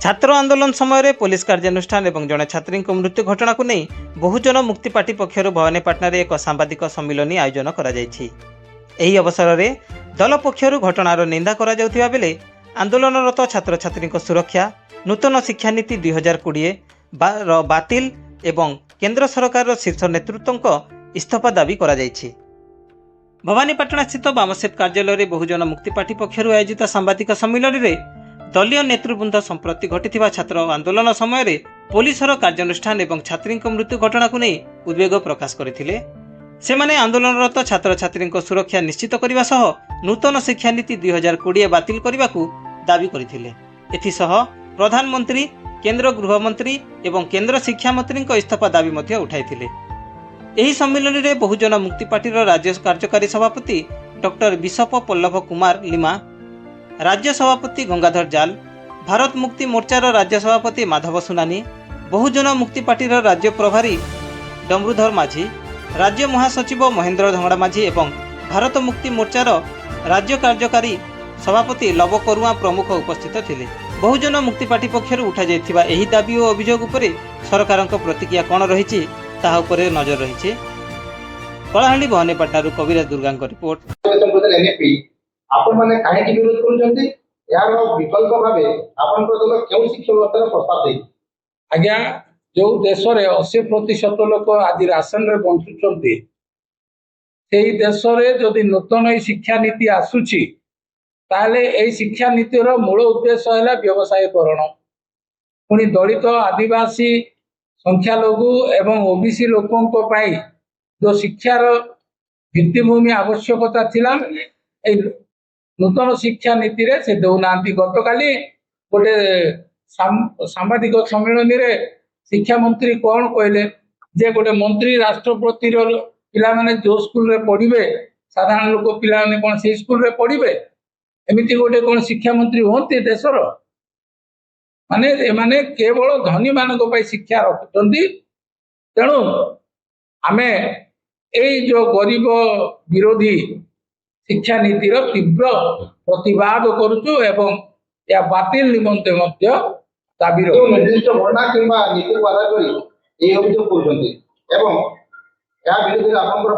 छात्र आंदोलन समय पुलिस कार्यानुष्ठान और जड़े छात्री मृत्यु घटना को नहीं बहुजन मुक्ति पार्टी पक्षर भवानीपाटना एक सांबादिक सम्मिलन आयोजन कर अवसर में दल पक्षर घटनार निंदा करा बेले आंदोलनरत छात्र छात्री सुरक्षा नूतन शिक्षा नीति 2020 बातिल एवं केंद्र सरकार शीर्ष नेतृत्व इस्तीफा दाबी करा भवानीपाटना स्थित बामसेठ कार्यालय बहुजन मुक्ति पार्टी पक्षर आयोजित सांबादिक सम्मिलन में दलीय नेतृवृंद संप्रति घटी छात्र आंदोलन समय पुलिसर कार्यानुष्ठान और छात्री मृत्यु घटना को नहीं उद्वेग प्रकाश करते सेमाने आंदोलनरत छात्र छात्री सुरक्षा निश्चित करने सह नूतन शिक्षा नीति 2020 बातिल करने को दाबी करथिले। एथिसह प्रधानमंत्री केंद्र गृहमंत्री एवं केंद्र शिक्षा मंत्री इस्तीफा दाबी मध्य उठाइथिले। एही सम्मेलन में बहुजन मुक्ति पार्टी राज्य कार्यकारी सभापति doctor bishop Pallabh Kumar lima, राज्य सभापति गंगाधर जाल, भारत मुक्ति मोर्चार राज्य सभापति माधव सुनानी, बहुजन मुक्ति पार्टीर राज्य प्रभारी डमरुधर माझी, राज्य महासचिव महेंद्र धंगड़ा माझी एवं भारत मुक्ति मोर्चार राज्य कार्यकारी सभापति लव करुआ प्रमुख उपस्थित थिले। बहुजन मुक्ति पार्टी पक्षर उठा जायथिबा एही दाबी और अभियोग उपरे सरकारक प्रतिक्रिया कौन रही ताहा उपरे नजर रही। कलाहांडी भवानीपाटना कविराज दुर्गा रिपोर्ट। आपण माने काहे विरोध करूछंती यार विकल्प भाबे आपण दल केउ शिक्षा व्यवस्था प्रस्ताव दे आज्ञा जो देश रे 80% लोक आज राशन रे बंचुछंती सेही देश रे जदि नूतन शिक्षा नीति आसुची ताले ए शिक्षा नीतिर मूल उद्देश्य है व्यवसायीकरण पुणी दलित आदिवासी संख्यालघु एवं ओबीसी लोकों जो शिक्षार भित्तिभूमि आवश्यकता थिला नूतन शिक्षा नीति रे से देउना गतकाली गोटे सांबादिक सम्मेलन रे शिक्षा मंत्री कौन कहले जे गोटे मंत्री राष्ट्रपति पिला माने जो स्कूल रे पढ़िबे साधारण लोक पिला माने कोन से स्कूल रे पढ़िबे एमिति गोटे कोन शिक्षा मंत्री होते देशर माने एमाने केवल धनी मानक पई शिक्षा रखुचंदी। तेणु आमे ए जो गरीब विरोधी शिक्षा नीतिर तीव्र प्रतिवाद करुचु एवं या बातिल निमंते मध्य दाबी निर्दिष्ट घटना किंबा नीति को आधार करी ए अभियोग करूछंती एवं या विरोधी आपनकर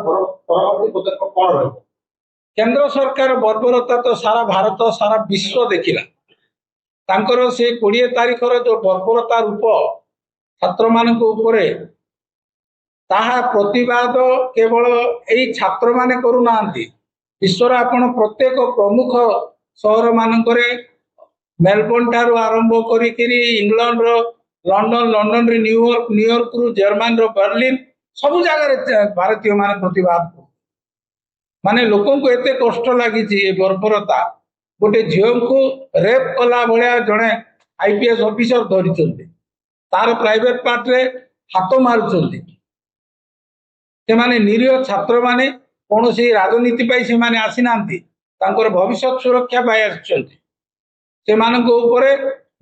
परवर्ती पदक्षेप कोन रहै। केंद्र सरकार बर्बरता तो सारा भारत सारा विश्व देखिला तांकर से 20 तारिखर जो बर्बरता रूप छात्र मान उपरे ताहा प्रतिवाद केवल एई छात्र माने करू नांती विश्वर आपण प्रत्येक प्रमुख सहर मानकरे मेलबोर्न ठारू आरंभ करी इंग्लैंड रो लंडन रे न्यूयॉर्क रु जर्मन रो बर्लिन सब जगह भारतीय माने प्रतिवाद माने लोकों को एते कष्ट लगी बर्बरता गोटे झील को रेप कला भाया जड़े आईपीएस ऑफिसर धरी तार प्राइवेट पार्ट रे हाथ मारुचंती से माने निरीह छात्र माने कौन से राजनीति पाई से माने आसी नांती तांकर भविष्य सुरक्षा पाई आछंती से मानक ऊपर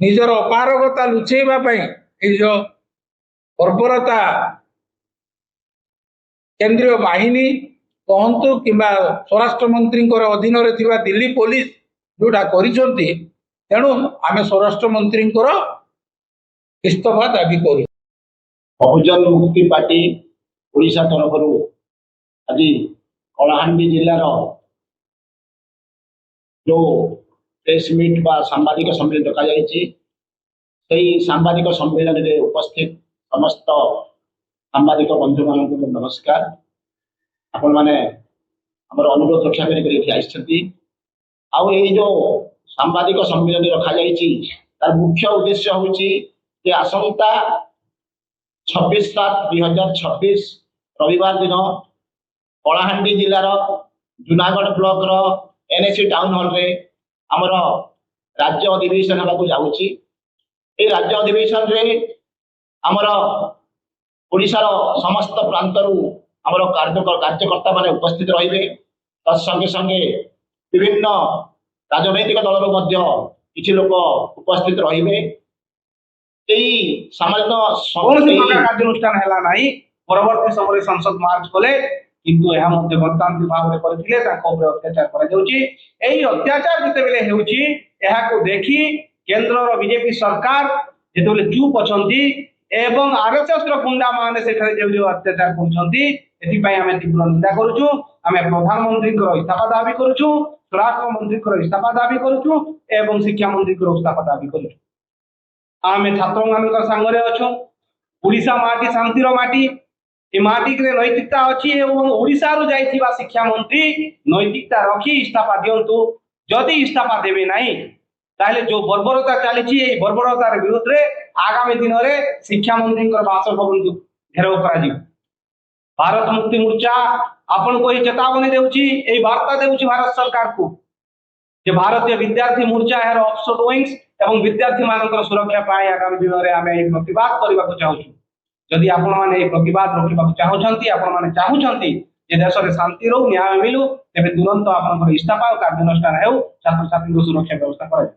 निजर अपारगता लुचेबा पाई ए जो बर्बरता केंद्रीय बाहिनी कहतु किंबा स्वराष्ट्र मंत्री अधीन रे थिबा दिल्ली पुलिस जोटा करिसंती तेणु आमे स्वराष्ट्र मंत्री इस्तीफा दाबी करू। बहुजन मुक्ति पार्टी ओडिशा तरफ आज कलाहांडी जिलार जो प्रेस मीट बा सांबादिक सम्मेलन रखा जाइए सांबादिक सम्मेलन में उपस्थित समस्त सांबादिक बंधु मान नमस्कार। आपण माने हमर अनुरोध रक्षा करी जो सांबादिक सम्मेलन रखा तार मुख्य उद्देश्य होची आसंता 26/7/2026 रविवार दिन कलाहांडी जिलार जूनागढ़ ब्लॉक रो एनएसी टाउन हॉल रे हमर राज्य अधिवेशन होगा जाऊँगी। ये राज्य अधिवेशन रे हमर ओडिशार समस्त प्रांतरू हमर कार्यकर्ता माने उपस्थित रहिबे। तत्संगे संगे विभिन्न राजनैतिक दलर मध्य किछि लोक उपस्थित रहिबे। एई सामाजिक कार्यानुष्ठान हैला नाही परवर्ती समय संसद मार्च कले किंतु यह मध्य गणतांत्रिक भाव में करथिले ताको ऊपर अत्याचार करा जाउची। एही अत्याचार जते बेले हेउची एहा को देखि केन्द्र बीजेपी सरकार जेतेबेले चुप अछंती एवं आरएसएस रो गुंडा माने सेठारे जे अत्याचार करछंती एथिपाई आमे तीव्र निंदा करूछु। आमे प्रधानमंत्री को इस्तीफा दाबी करूछु, स्वराष्ट्र मंत्री को इस्तीफा दाबी करूछु एवं शिक्षा मंत्री को इस्तीफा दाबी करूछु। आमे छात्र मानकर संगरे अछु। ओडिशा माटी शांतिर माटी, ए माटी के नैतिकता अछि एवं ओडिशा रो जाइथिबा शिक्षा मंत्री नैतिकता रखी इस्तीफा दियंतु। जदि इस्तीफा देबे नाही ताहले जो बर्बरता चली ए बर्बरतार विरुद्ध रे आगामी दिन रे शिक्षा मंत्री बासभवन घेराव करा। भारत मुक्ति मोर्चा आपन को चेतावनी देउची, ए वार्ता देउची भारत सरकार को जे भारतीय विद्यार्थी मोर्चा यार ऑफशोर विंग्स एवं विद्यार्थी मानकर सुरक्षा पाए आगामी दिन रे आमे एक प्रतिवाद करबा को चाहूछु। जदि आपण माने ए प्रतिवाद रखिबा को चाहउछंती, आपण माने चाहउछंती जे देश रे शांति रो न्याय मिलु, तेबे तुरंत आपन इस्तीफा और कार्यानुष्ठान हेउ, छात्र छात्री को सुरक्षा व्यवस्था करे।